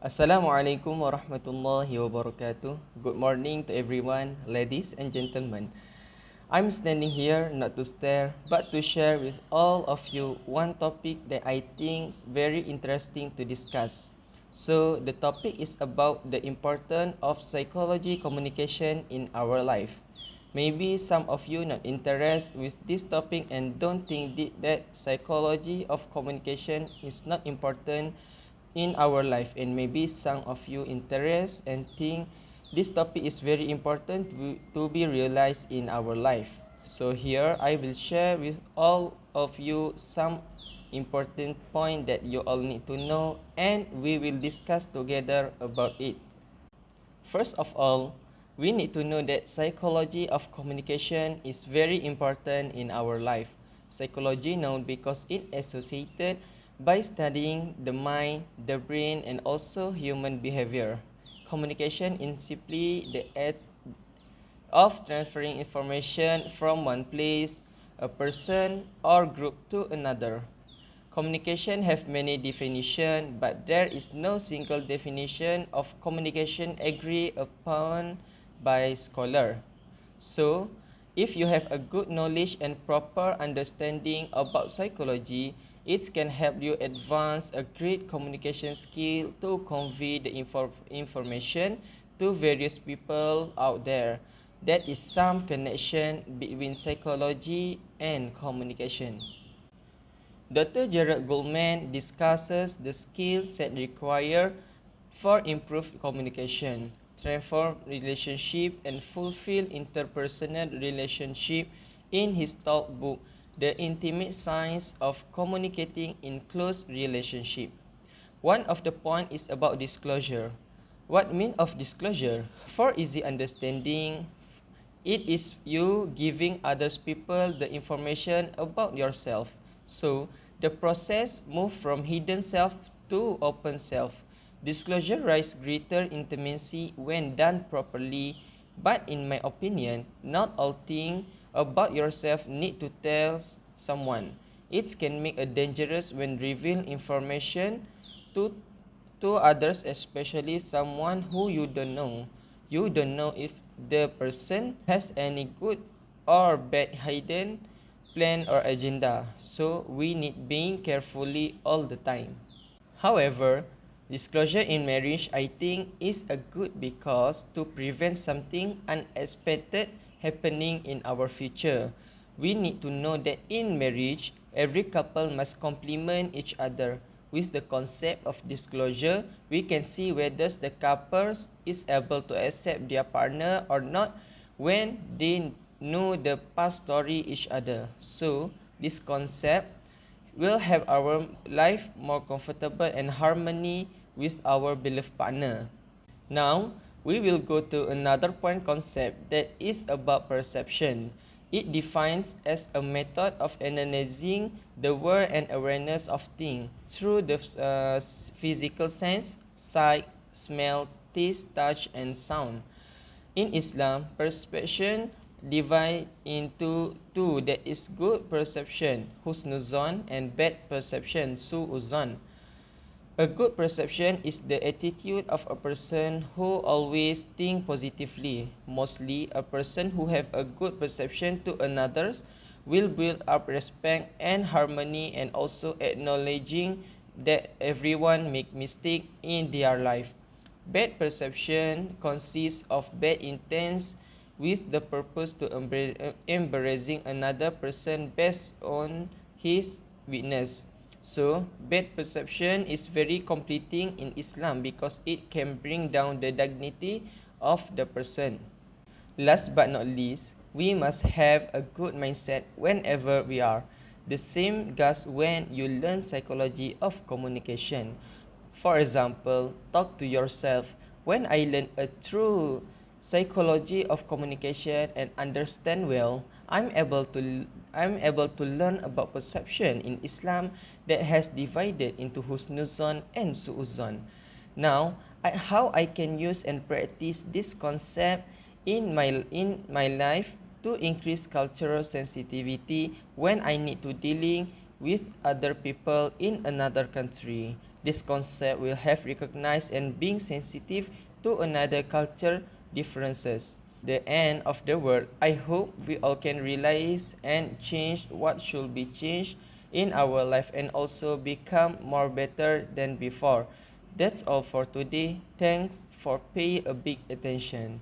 Assalamualaikum warahmatullahi wabarakatuh. Good morning to everyone, ladies and gentlemen. I'm standing here not to stare, but to share with all of you one topic that I think is very interesting to discuss. So, the topic is about the importance of psychology communication in our life. Maybe some of you not interested with this topic and don't think that psychology of communication is not important in our life, and maybe some of you interest and think this topic is very important to be realized in our life. So here I will share with all of you some important point that you all need to know, and we will discuss together about it. First of all, we need to know that psychology of communication is very important in our life. Psychology known because it associated by studying the mind, the brain, and also human behavior. Communication is simply the act of transferring information from one place, a person, or group to another. Communication have many definitions, but there is no single definition of communication agreed upon by scholar. So, if you have a good knowledge and proper understanding about psychology, it can help you advance a great communication skill to convey the information to various people out there. That is some connection between psychology and communication. Dr. Gerald Goldman discusses the skill set required for improved communication, transform relationship, and fulfill interpersonal relationship in his talk book, The Intimate Science of Communicating in Close Relationship. One of the points is about disclosure. What mean of disclosure? For easy understanding, it is you giving others people the information about yourself. So, the process move from hidden self to open self. Disclosure rise greater intimacy when done properly, but in my opinion, not all things about yourself need to tell someone. It can make a dangerous when reveal information to to others, especially someone who you don't know. You don't know if the person has any good or bad hidden plan or agenda. So we need being carefully all the time. However, disclosure in marriage I think is a good because to prevent something unexpected happening in our future. We need to know that in marriage, every couple must complement each other. With the concept of disclosure, we can see whether the couple is able to accept their partner or not when they know the past story each other. So, this concept will have our life more comfortable and harmony with our beloved partner. Now, we will go to another point concept that is about perception. It defines as a method of analyzing the world and awareness of things through the physical sense, sight, smell, taste, touch, and sound. In Islam, perception divide into two, that is good perception, husnuzan, and bad perception, su'uzan. A good perception is the attitude of a person who always think positively. Mostly, a person who have a good perception to another will build up respect and harmony, and also acknowledging that everyone make mistake in their life. Bad perception consists of bad intents with the purpose to embarrassing another person based on his weakness. So, bad perception is very completing in Islam because it can bring down the dignity of the person. Last but not least, we must have a good mindset whenever we are. The same goes when you learn psychology of communication. For example, talk to yourself. When I learn a true psychology of communication and understand well, I'm able to learn about perception in Islam that has divided into husnuzan and su'uzan. Now, how I can use and practice this concept in my life to increase cultural sensitivity when I need to dealing with other people in another country. This concept will help recognize and being sensitive to another culture differences. The end of the world, I hope we all can realize and change what should be changed in our life and also become more better than before. That's all for today. Thanks for paying a big attention.